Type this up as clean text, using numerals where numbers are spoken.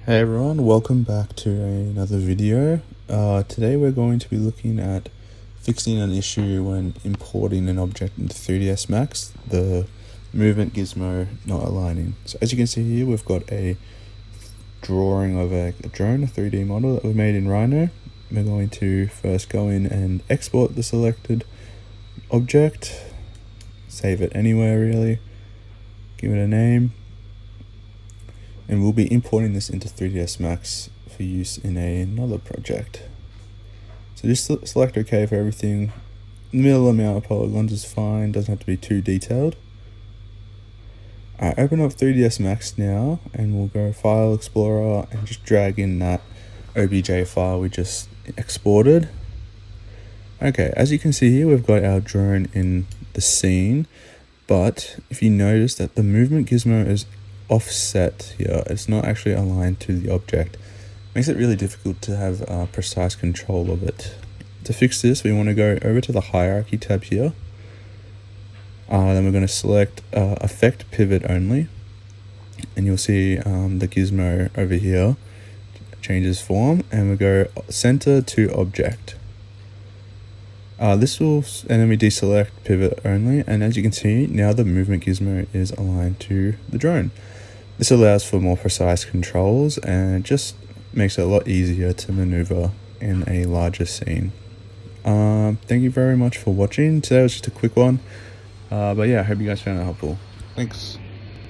Hey everyone, welcome back to another video. Today we're going to be looking at fixing an issue when importing an object into 3ds Max, the movement gizmo not aligning. So as you can see here, we've got a drawing of a drone, a 3D model that we made in Rhino. We're going to first go in and export the selected object, save it anywhere really, give it a name. And we'll be importing this into 3ds Max for use in another project. So just select OK for everything. The middle amount of polygons is fine, doesn't have to be too detailed. Alright, open up 3ds Max now and we'll go File Explorer and just drag in that OBJ file we just exported. Okay, as you can see here, we've got our drone in the scene, but if you notice that the movement gizmo is offset here, it's not actually aligned to the object. Makes it really difficult to have precise control of it. To fix this, we want to go over to the hierarchy tab here. Then we're going to select Effect Pivot Only, and you'll see the gizmo over here changes form, and we go Center to Object. And then we deselect Pivot Only, and as you can see, now the movement gizmo is aligned to the drone. This allows for more precise controls and it just makes it a lot easier to maneuver in a larger scene. Thank you very much for watching. Today was just a quick one, but yeah, I hope you guys found it helpful. Thanks.